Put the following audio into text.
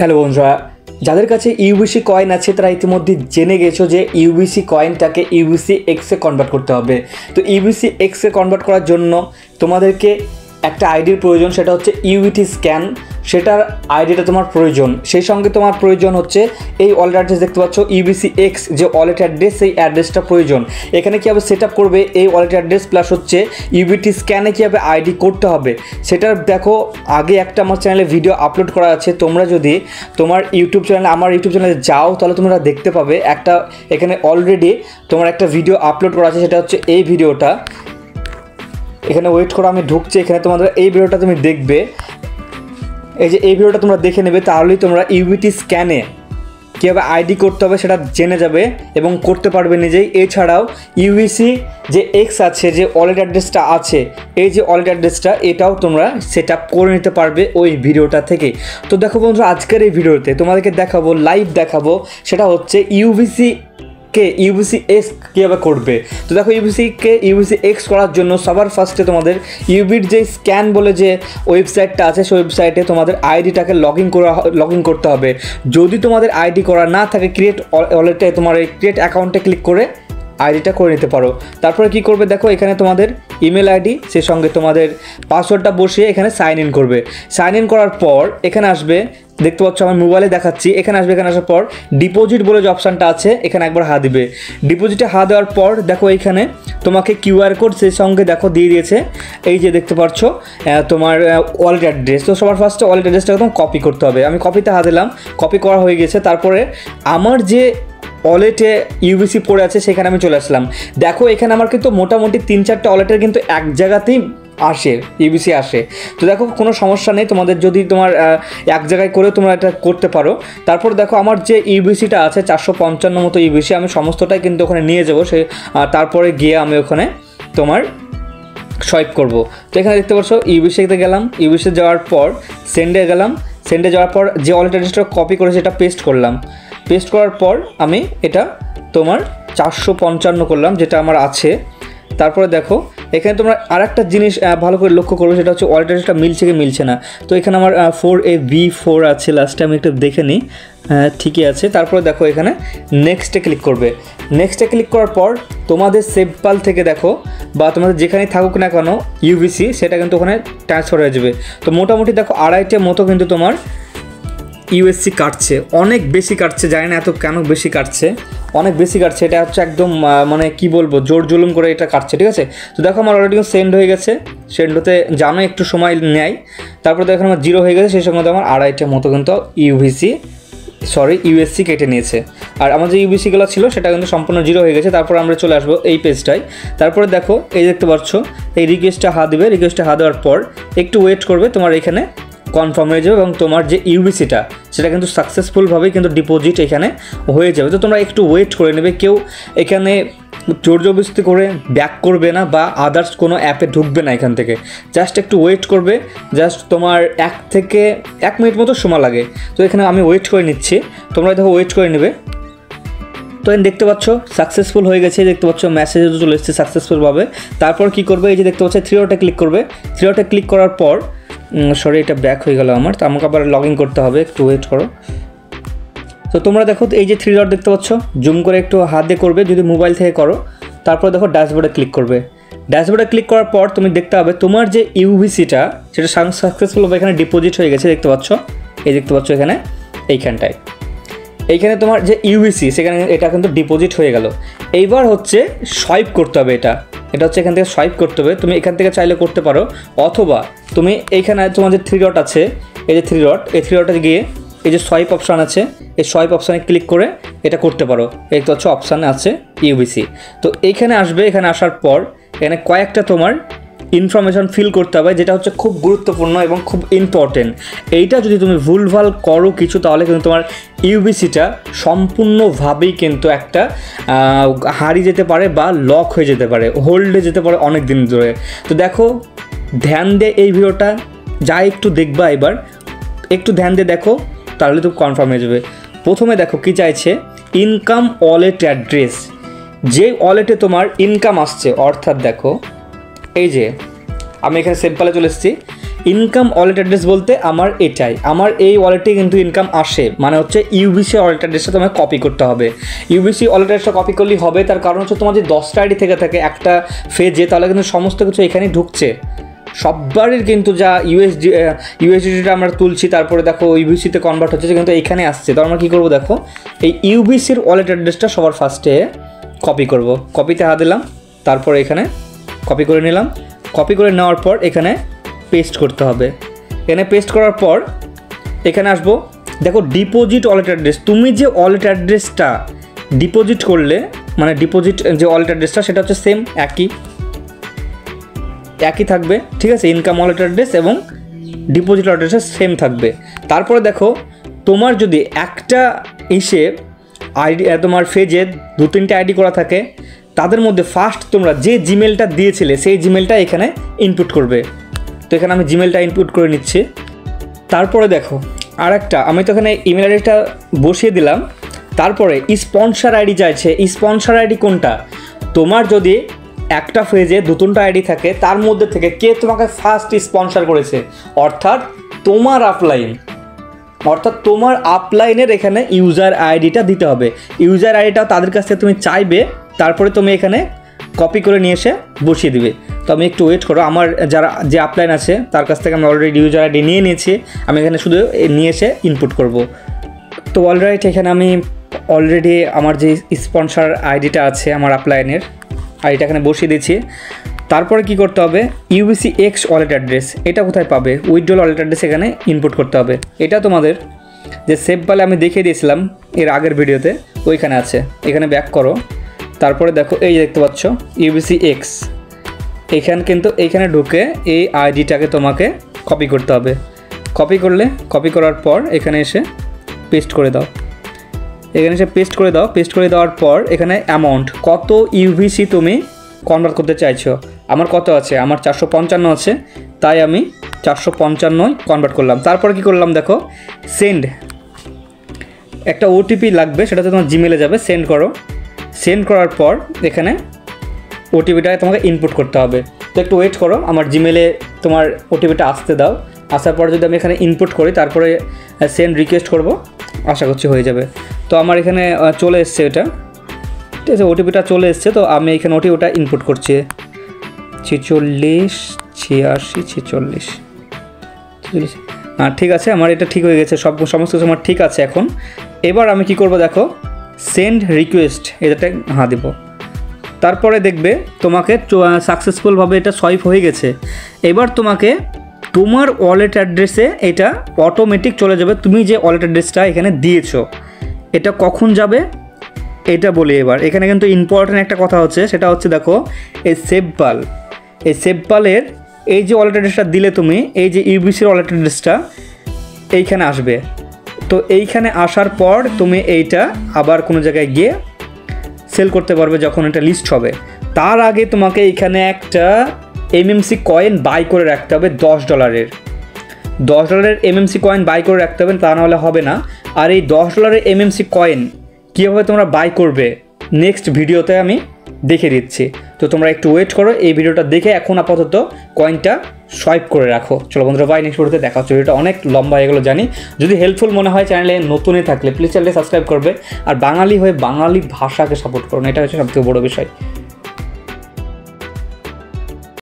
Hello বন্ধুরা, যাদের কাছে ইউবিসি কয়েন আছে তারা ইতিমধ্যে জেনে গেছো যে ইউবিসি কয়েনটাকে ইউবিসি এক্সে কনভার্ট করতে হবে। তো ইউবিসি এক্সে কনভার্ট করার জন্য তোমাদেরকে একটা আইডির প্রয়োজন, সেটা হচ্ছে ইউবিটি স্ক্যান। সেটার আইডিটা তোমার প্রয়োজন। সেই সঙ্গে তোমার প্রয়োজন হচ্ছে এই ওয়ালেট অ্যাড্রেস দেখতে পাচ্ছ, ইউবিসি এক্স যে ওয়ালেট অ্যাড্রেস, সেই অ্যাড্রেসটা প্রয়োজন। এখানে কীভাবে সেট আপ করবে এই ওয়ালেট অ্যাড্রেস প্লাস হচ্ছে ইউবিটি স্ক্যানে কীভাবে আইডি করতে হবে সেটার দেখো আগে একটা আমার চ্যানেলে ভিডিও আপলোড করা আছে। তোমরা যদি তোমার আমার ইউটিউব চ্যানেলে যাও তাহলে তোমরা দেখতে পাবে একটা এখানে অলরেডি তোমার একটা ভিডিও আপলোড করা আছে, সেটা হচ্ছে এই ভিডিওটা। এখানে ওয়েট করো, আমি ঢুকছি। এখানে তোমাদের এই ভিডিওটা তুমি দেখবে, এই যে এই ভিডিওটা তোমরা দেখে নেবে, তাহলেই তোমরা ইউবিটি স্ক্যানে কীভাবে আইডি করতে হবে সেটা জেনে যাবে এবং করতে পারবে নিজেই। এছাড়াও ইউবিসি যে এক্স আছে, যে ওয়ালেট অ্যাড্রেসটা আছে, এই যে ওয়ালেট অ্যাড্রেসটা এটাও তোমরা সেট আপ করে নিতে পারবে ওই ভিডিওটা থেকে। তো দেখো বন্ধুরা, আজকের এই ভিডিওতে তোমাদেরকে দেখাবো, লাইভ দেখাবো, সেটা হচ্ছে ইউবিসি এক্স কীভাবে করবে। তো দেখো ইউবিসি এক্স করার জন্য সবার ফার্স্টে তোমাদের ইউবির যে স্ক্যান বলে যে ওয়েবসাইটটা আছে, সেই ওয়েবসাইটে তোমাদের আইডিটাকে লগ ইন করতে হবে। যদি তোমাদের আইডি করা না থাকে, ক্রিয়েট ওয়ালেটে তোমার এই ক্রিয়েট অ্যাকাউন্টে ক্লিক করে আইডিটা করে নিতে পারো। তারপরে কি করবে দেখো, এখানে তোমাদের ইমেল আইডি, সেই সঙ্গে তোমাদের পাসওয়ার্ডটা বসিয়ে এখানে সাইন ইন করবে। সাইন ইন করার পর এখানে আসবে, দেখতে পাচ্ছ আমার মোবাইলে দেখাচ্ছি, এখানে আসবে। এখানে আসার পর ডিপোজিট বলে যে অপশানটা আছে, এখানে একবার হাত দিবে। ডিপোজিটে হাত দেওয়ার পর দেখো এইখানে তোমাকে কিউআর কোড সেই সঙ্গে দেখো দিয়ে দিয়েছে, এই যে দেখতে পাচ্ছ তোমার ওয়ালেট অ্যাড্রেস। তো সবার ফার্স্টে ওয়ালেট অ্যাড্রেসটা একদম কপি করতে হবে। আমি কপিতে হাত দিলাম, কপি করা হয়ে গেছে। তারপরে আমার যে ওয়ালেটে ইউবিসি পড়ে আছে সেখানে আমি চলে আসলাম। দেখো এখানে আমার কিন্তু মোটামুটি 3-4টা ওয়ালেটের কিন্তু এক জায়গাতেই ইউবিসি আসে। তো দেখো কোনো সমস্যা নেই, তোমাদের যদি তোমার এক জায়গায় করে তোমরা এটা করতে পারো। তারপর দেখো আমার যে ইউবিসিটা আছে 455 মতো ইউবিসি, আমি সমস্তটাই কিন্তু ওখানে নিয়ে যাবো। তারপরে গিয়ে আমি ওখানে তোমার সোয়াইপ করব। তো এখানে দেখতে পাচ্ছ ইউবিসিতে গেলাম, ইউবিসি যাওয়ার পর সেন্ডে গেলাম। সেন্ডে যাওয়ার পর যে ওয়ালেট অ্যাড্রেসটা কপি করে সেটা পেস্ট করলাম। পেস্ট করার পর আমি এটা তোমার 455 করলাম, যেটা আমার আছে। তারপরে দেখো এখানে তোমরা আরেকটা জিনিস ভালো করে লক্ষ্য করবে, সেটা হচ্ছে ওয়ালেট অ্যাড্রেসটা মিলছে কি মিলছে না। তো এখানে আমার 4AB4 আছে, লাস্টে আমি একটু দেখে নিই, ঠিকই আছে। তারপরে দেখো এখানে নেক্সটে ক্লিক করবে। নেক্সটে ক্লিক করার পর তোমাদের সেভপাল থেকে দেখো বা তোমাদের যেখানেই থাকুক না কেন ইউবিসি, সেটা কিন্তু ওখানে ট্রান্সফার হয়ে যাবে। তো মোটামুটি দেখো 2.5 মতো কিন্তু তোমার ইউএসসি কাটছে, অনেক বেশি কাটছে, জানি না এত কেন বেশি কাটছে, অনেক বেশি কাটছে। এটা হচ্ছে একদম মানে কি বলবো, জোর জুলুম করে এটা কাটছে, ঠিক আছে। তো দেখো আমার অলরেডি সেন্ড হয়ে গেছে, সেন্ড হতে জানো একটু সময় নেয়। তারপরে দেখো আমার 0 হয়ে গেছে, সেই সঙ্গে আমার 2.5 মতো কিন্তু ইউএসসি কেটে নিয়েছে। আর আমার যে ইউবিসিগুলো ছিল সেটা কিন্তু সম্পূর্ণ 0 হয়ে গেছে। তারপর আমরা চলে আসবো এই পেজটায়। তারপরে দেখো এই দেখতে পাচ্ছ এই রিকোয়েস্টটা হাত দিবে। রিকোয়েস্টটা হাত দেওয়ার পর একটু ওয়েট করবে, তোমার এখানে কনফার্ম হয়ে যাবে এবং তোমার যে ইউবিসিটা সেটা কিন্তু সাকসেসফুলভাবেই কিন্তু ডিপোজিট এখানে হয়ে যাবে। তো তোমরা একটু ওয়েট করে নেবে, কেউ এখানে জোর জবরদস্তি করে ব্যাক করবে না বা আদার্স কোনো অ্যাপে ঢুকবে না এখান থেকে। জাস্ট একটু ওয়েট করবে, জাস্ট তোমার 1 থেকে 1 মিনিট মতো সময় লাগে। তো এখানে আমি ওয়েট করে নিচ্ছি, তোমরা দেখো ওয়েট করে নেবে। তো দেখতে পাচ্ছ সাকসেসফুল হয়ে গেছে, দেখতে পাচ্ছ মেসেজও চলে এসেছে সাকসেসফুলভাবে। তারপর কি করবে, এই যে দেখতে পাচ্ছ 3 ডটে ক্লিক করবে। 3 ডটে ক্লিক করার পর এটা ব্যাক হয়ে গেল আমার, তো আমাকে আবার লগ ইন করতে হবে, একটু ওয়েট করো। তো তোমরা দেখো এই যে 3 ডট দেখতে পাচ্ছ, জুম করে একটু হাত দিয়ে করবে যদি মোবাইল থেকে করো। তারপর দেখো ড্যাশবোর্ডে ক্লিক করবে। ড্যাশবোর্ডে ক্লিক করার পর তুমি দেখতে পাবে তোমার যে ইউবিসিটা সেটা সাকসেসফুলভাবে এখানে ডিপোজিট হয়ে গেছে, দেখতে পাচ্ছ। এই দেখতে পাচ্ছ এখানে এইখানে তোমার যে ইউবিসি সেখানে এটা কিন্তু ডিপোজিট হয়ে গেল। এইবার হচ্ছে সোয়াইপ করতে হবে, এটা হচ্ছে এখান থেকে সোয়াইপ করতে হবে। তুমি এখান থেকে চাইলে করতে পারো, অথবা তুমি এইখানে তোমার যে 3 ডট আছে, এই যে 3 ডট, এই 3 ডটে গিয়ে এই যে সোয়াইপ অপশান আছে, এই সোয়াইপ অপশানে ক্লিক করে এটা করতে পারো। এই তো হচ্ছে অপশানে আছে ইউবিসি। তো এইখানে আসবে, এখানে আসার পর এখানে কয়েকটা তোমার ইনফরমেশন ফিল করতে হবে, যেটা হচ্ছে খুব গুরুত্বপূর্ণ এবং খুব ইম্পর্টেন্ট। এইটা যদি তুমি ভুলভাল করো কিছু, তাহলে কিন্তু তোমার ইউবিসিটা সম্পূর্ণভাবেই কিন্তু একটা হারিয়ে যেতে পারে বা লক হয়ে যেতে পারে, হোল্ডে যেতে পারে অনেক দিন ধরে। তো দেখো ধ্যান দিয়ে এই ভিডিওটা যা একটু দেখবা, এবার একটু ধ্যান দিয়ে দেখো, তাহলে তো কনফার্ম হয়ে যাবে। প্রথমে দেখো কি চাইছে, ইনকাম ওয়ালেট অ্যাড্রেস, যে ওয়ালেটে তোমার ইনকাম আসছে, অর্থাৎ দেখো এই যে আমি এখানে সেভপালে চলে এসেছি, ইনকাম ওয়ালেট অ্যাড্রেস বলতে আমার এটাই, আমার এই ওয়ালেটে কিন্তু ইনকাম আসে, মানে হচ্ছে ইউবিসি ওয়ালেট অ্যাড্রেসটা তোমাকে কপি করতে হবে। ইউবিসি ওয়ালেট অ্যাড্রেসটা কপি করলেই হবে, তার কারণ হচ্ছে তোমার যদি 10টা আইডি থেকে থাকে একটা ফেজে, তাহলে কিন্তু সমস্ত কিছু এখানেই ঢুকছে। সববারই কিন্তু যা ইউএসডিটা আমরা তুলছি, তারপরে দেখো ইউবিসিতে কনভার্ট হচ্ছে, কিন্তু এইখানে আসছে। তো আমরা কী করবো দেখো, এই ইউবিসির ওয়ালেট অ্যাড্রেসটা সবার ফার্স্টে কপি করব। কপিতে হাত দিলাম, তারপর এখানে কপি করে নিলাম। কপি করে নেওয়ার পর এখানে পেস্ট করতে হবে। এখানে পেস্ট করার পর এখানে আসবো, দেখো ডিপোজিট ওয়ালেট অ্যাড্রেস। তুমি যে ওয়ালেট অ্যাড্রেসটা ডিপোজিট করলে, মানে ডিপোজিট যে ওয়ালেট অ্যাড্রেসটা সেটা হচ্ছে সেম একই থাকবে, ঠিক আছে। ইনকাম ওয়ালেট অ্যাড্রেস এবং ডিপোজিট ওয়ালেট অ্যাড্রেস সেম থাকবে। তারপরে দেখো তোমার যদি একটা আইডি, তোমার ফেজে 2-3টে আইডি করা থাকে, তাদের মধ্যে ফার্স্ট তোমরা যে জিমেলটা দিয়েছিলে সেই জিমেলটা এখানে ইনপুট করবে। তো এখানে আমি জিমেলটা ইনপুট করে নিচ্ছি। তারপরে দেখো আরেকটা, আমি তো এখানে ইমেল আইডিটা বসিয়ে দিলাম। তারপরে স্পন্সর আইডি চাইছে। স্পন্সর আইডি কোনটা? তোমার যদি একটা ফেজে 2-3টা আইডি থাকে, তার মধ্যে থেকে কে তোমাকে ফার্স্ট স্পন্সর করেছে, অর্থাৎ তোমার আপলাইনের এখানে ইউজার আইডিটা দিতে হবে। ইউজার আইডিটাও তাদের কাছ থেকে তুমি চাইবে, তারপরে তুমি এখানে কপি করে নিয়ে এসে বসিয়ে দিবে। তো আমি একটু ওয়েট করো, আমার যে আপলাইন আছে তার কাছ থেকে আমি অলরেডি ইউজার আইডি নিয়ে নিয়েছি, আমি এখানে শুধু নিয়ে এসে ইনপুট করব। তো অলরাইট, এখানে আমি অলরেডি আমার যে স্পন্সর আইডিটা আছে আমার আপলাইনের আইডিটা এখানে বসিয়ে দিয়েছি। তারপরে কি করতে হবে, ইউবিসি এক্স ওয়ালেট অ্যাড্রেস, এটা কোথায় পাবে? উইথড্রল ওয়ালেট অ্যাড্রেস এখানে ইনপুট করতে হবে। এটা তোমাদের যে সেভ বালে আমি দেখিয়ে দিয়েছিলাম এর আগের ভিডিওতে, ওইখানে আছে। এখানে ব্যাক করো, তারপরে দেখো এই দেখতে পাচ্ছ ইউবিসি এক্স, এইখানে ঢুকে এই আইডিটাকে তোমাকে কপি করতে হবে। কপি করার পর এখানে এসে পেস্ট করে দাও। পেস্ট করে দেওয়ার পর এখানে অ্যামাউন্ট, কত ইউভিসি তুমি কনভার্ট করতে চাইছো। আমার কত আছে? আমার 455 আছে, তাই আমি 455 কনভার্ট করলাম। তারপর কি করলাম দেখো, সেন্ড, একটা ওটিপি লাগবে, সেটাতে তোমার জিমেলে যাবে, সেন্ড করার পর এখানে ওটিপিটা তোমাকে ইনপুট করতে হবে। তো একটু ওয়েট করো, আমার জিমেলে তোমার ওটিপিটা আসতে দাও। আসার পর যদি আমি এখানে ইনপুট করি, তারপরে সেন্ড রিকোয়েস্ট করব, আশা করছি হয়ে যাবে। তো আমার এখানে চলে এসছে এটা, ঠিক আছে, ওটিপিটা চলে এসছে। তো আমি এখানে ওটিপিটা ইনপুট করছি, 46 86 46। ঠিক আছে, আমার এটা ঠিক হয়ে গেছে, সমস্ত কিছু আমার ঠিক আছে এখন। এবার আমি কি করব দেখো, সেন্ড রিকোয়েস্ট এটাতে দেব। তারপরে দেখবে তোমাকে সাকসেসফুলভাবে এটা সোয়াইপ হয়ে গেছে। এবার তোমাকে তোমার ওয়ালেট অ্যাড্রেসে এটা অটোমেটিক চলে যাবে, তুমি যে ওয়ালেট অ্যাড্রেসটা এখানে দিয়েছো। এটা কখন যাবে এটা বলি এবার। এখানে কিন্তু ইম্পর্ট্যান্ট একটা কথা হচ্ছে, সেটা হচ্ছে দেখো এই সেভবালের এই যে ওয়ালেট অ্যাড্রেসটা দিলে তুমি, এই যে ইউবিসির ওয়ালেট অ্যাড্রেসটা এইখানে আসবে। তো এইখানে আসার পর তুমি এইটা আবার কোনো জায়গায় গিয়ে সেল করতে পারবে যখন এটা লিস্ট হবে। তার আগে তোমাকে এইখানে একটা এমএমসি কয়েন বাই করে রাখতে হবে $10 এমএমসি কয়েন বাই করে রাখতে হবে, তা নাহলে হবে না। আর এই $10 এমএমসি কয়েন কীভাবে তোমরা বাই করবে নেক্সট ভিডিওতে আমি দেখে দিচ্ছি। তো তোমরা একটু ওয়েট করো, এই ভিডিওটা দেখে এখন আপাতত কয়েনটা সোয়াইপ করে রাখো। চলো বন্ধুরা, বাই, নেক্সট ভিডিওতে দেখা হচ্ছে। ভিডিওটা অনেক লম্বা হয়ে গেলো জানি, যদি হেল্পফুল মনে হয় চ্যানেলে নতুনই থাকলে প্লিজ চ্যানেলে সাবস্ক্রাইব করবে, আর বাঙালি হয়ে বাঙালি ভাষাকে সাপোর্ট করুন, এটা হচ্ছে সবথেকে বড় বিষয়।